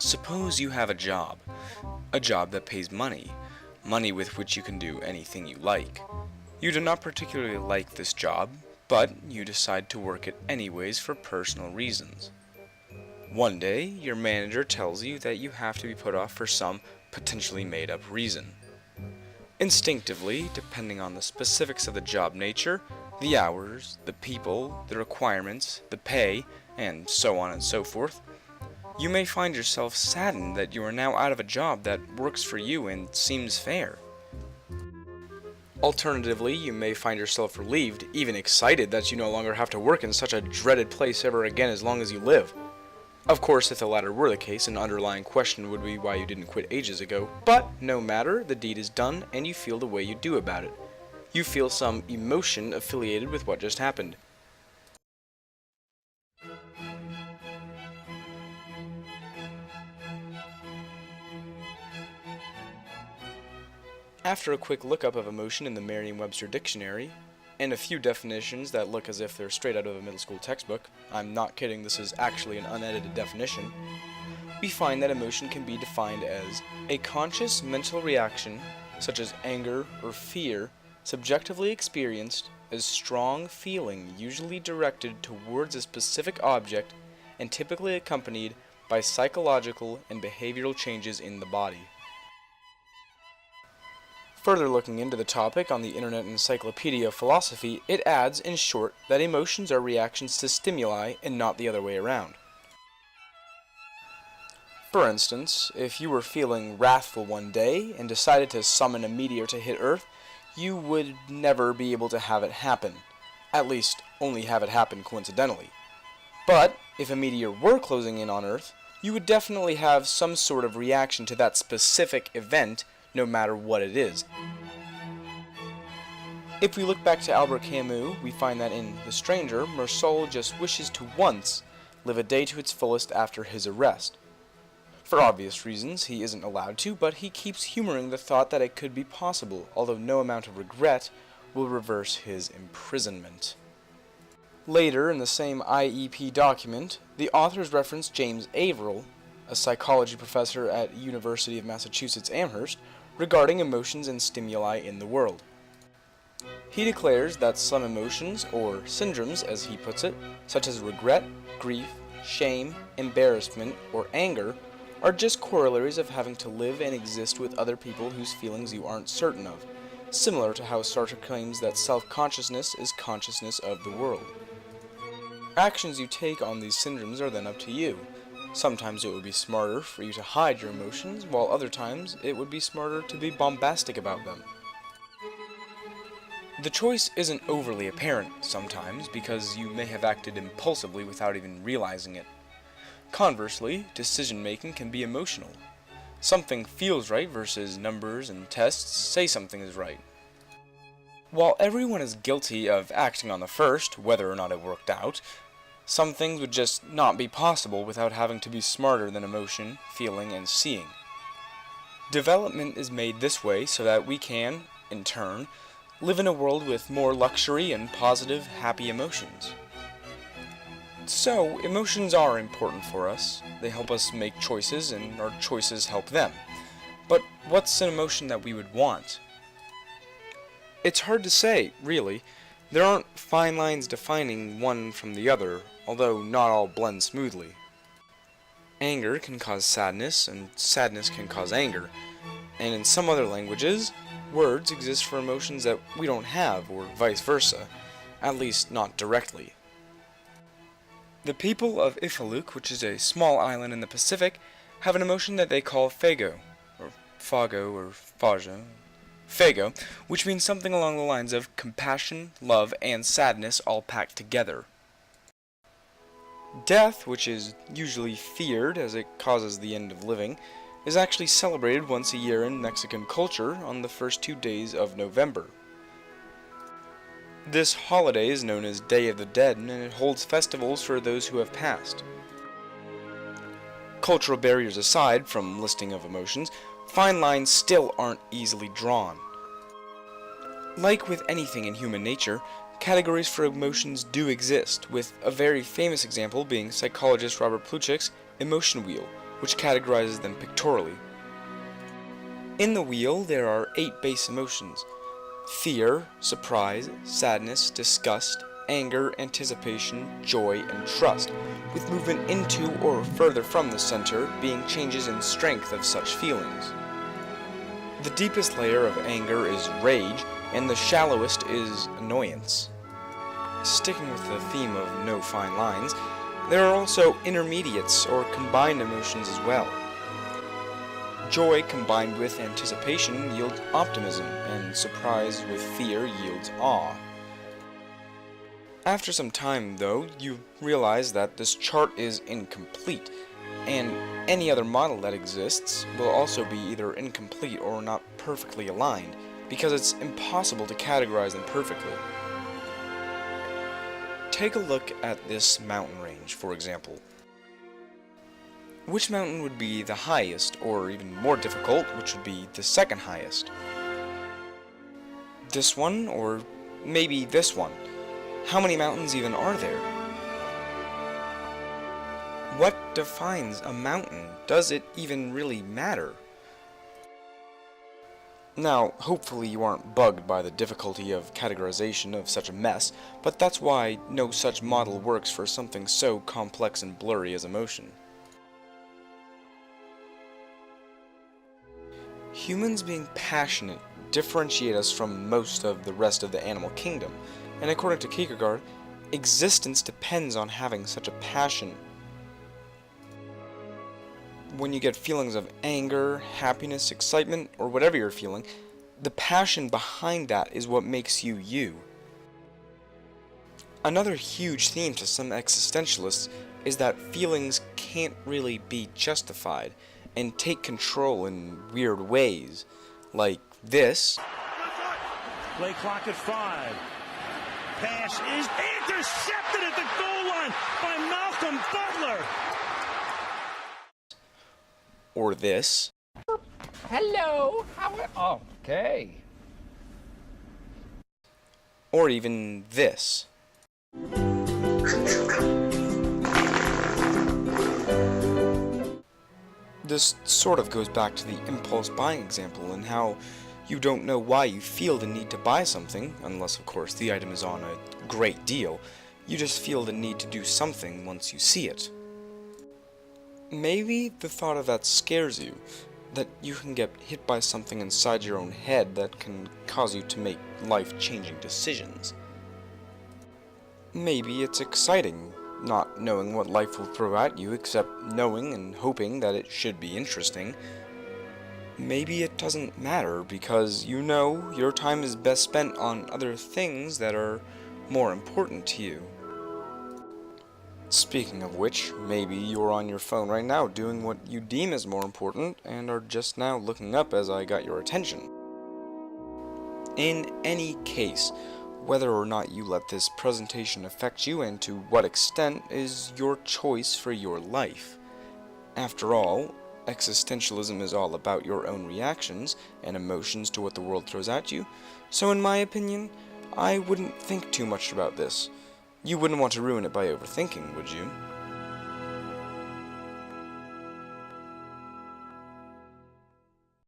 Suppose you have a job that pays money, money with which you can do anything you like. You do not particularly like this job, but you decide to work it anyways for personal reasons. One day, your manager tells you that you have to be put off for some potentially made-up reason. Instinctively, depending on the specifics of the job nature, the hours, the people, the requirements, the pay, and so on and so forth, you may find yourself saddened that you are now out of a job that works for you and seems fair. Alternatively, you may find yourself relieved, even excited that you no longer have to work in such a dreaded place ever again as long as you live. Of course, if the latter were the case, an underlying question would be why you didn't quit ages ago, but no matter, the deed is done and you feel the way you do about it. You feel some emotion affiliated with what just happened. After a quick lookup of emotion in the Merriam-Webster dictionary, and a few definitions that look as if they're straight out of a middle school textbook, I'm not kidding, this is actually an unedited definition, we find that emotion can be defined as a conscious mental reaction, such as anger or fear, subjectively experienced as strong feeling usually directed towards a specific object and typically accompanied by psychological and behavioral changes in the body. Further looking into the topic on the Internet Encyclopedia of Philosophy, it adds, in short, that emotions are reactions to stimuli and not the other way around. For instance, if you were feeling wrathful one day and decided to summon a meteor to hit Earth, you would never be able to have it happen. At least, only have it happen coincidentally. But, if a meteor were closing in on Earth, you would definitely have some sort of reaction to that specific event, no matter what it is. If we look back to Albert Camus, we find that in The Stranger, Meursault just wishes to once live a day to its fullest after his arrest. For obvious reasons, he isn't allowed to, but he keeps humoring the thought that it could be possible, although no amount of regret will reverse his imprisonment. Later, in the same IEP document, the authors reference James Averill, a psychology professor at University of Massachusetts Amherst, regarding emotions and stimuli in the world. He declares that some emotions, or syndromes as he puts it, such as regret, grief, shame, embarrassment, or anger, are just corollaries of having to live and exist with other people whose feelings you aren't certain of, similar to how Sartre claims that self-consciousness is consciousness of the world. Actions you take on these syndromes are then up to you. Sometimes it would be smarter for you to hide your emotions, while other times it would be smarter to be bombastic about them. The choice isn't overly apparent sometimes because you may have acted impulsively without even realizing it. Conversely, decision-making can be emotional. Something feels right versus numbers and tests say something is right. While everyone is guilty of acting on the first, whether or not it worked out, some things would just not be possible without having to be smarter than emotion, feeling, and seeing. Development is made this way so that we can, in turn, live in a world with more luxury and positive, happy emotions. So, emotions are important for us. They help us make choices, and our choices help them. But what's an emotion that we would want? It's hard to say, really. There aren't fine lines defining one from the other, although not all blend smoothly. Anger can cause sadness, and sadness can cause anger. And in some other languages, words exist for emotions that we don't have, or vice versa, at least not directly. The people of Ifaluk, which is a small island in the Pacific, have an emotion that they call fago, or fago, or faja. Fago, which means something along the lines of compassion, love, and sadness all packed together. Death, which is usually feared as it causes the end of living, is actually celebrated once a year in Mexican culture on the first 2 days of November. This holiday is known as Day of the Dead, and it holds festivals for those who have passed. Cultural barriers aside from listing of emotions, fine lines still aren't easily drawn. Like with anything in human nature, categories for emotions do exist, with a very famous example being psychologist Robert Plutchik's emotion wheel, which categorizes them pictorially. In the wheel, there are 8 base emotions: fear, surprise, sadness, disgust, anger, anticipation, joy, and trust, with movement into or further from the center being changes in strength of such feelings. The deepest layer of anger is rage, and the shallowest is annoyance. Sticking with the theme of no fine lines, there are also intermediates or combined emotions as well. Joy combined with anticipation yields optimism, and surprise with fear yields awe. After some time, though, you realize that this chart is incomplete, and any other model that exists will also be either incomplete or not perfectly aligned, because it's impossible to categorize them perfectly. Take a look at this mountain range, for example. Which mountain would be the highest, or even more difficult, which would be the second highest? This one, or maybe this one? How many mountains even are there? What defines a mountain? Does it even really matter? Now, hopefully you aren't bugged by the difficulty of categorization of such a mess, but that's why no such model works for something so complex and blurry as emotion. Humans being passionate differentiate us from most of the rest of the animal kingdom, and according to Kierkegaard, existence depends on having such a passion. When you get feelings of anger, happiness, excitement, or whatever you're feeling, the passion behind that is what makes you you. Another huge theme to some existentialists is that feelings can't really be justified and take control in weird ways, like this. Play clock at 5. Pass is intercepted at the goal line by Malcolm Butler. Or this. Hello. Okay. Or even this. This sort of goes back to the impulse buying example and how you don't know why you feel the need to buy something, unless of course the item is on a great deal. You just feel the need to do something once you see it. Maybe the thought of that scares you, that you can get hit by something inside your own head that can cause you to make life-changing decisions. Maybe it's exciting, not knowing what life will throw at you except knowing and hoping that it should be interesting. Maybe it doesn't matter because you know your time is best spent on other things that are more important to you. Speaking of which, maybe you're on your phone right now doing what you deem as more important and are just now looking up as I got your attention. In any case, whether or not you let this presentation affect you and to what extent is your choice for your life. After all, existentialism is all about your own reactions and emotions to what the world throws at you, so in my opinion, I wouldn't think too much about this. You wouldn't want to ruin it by overthinking, would you?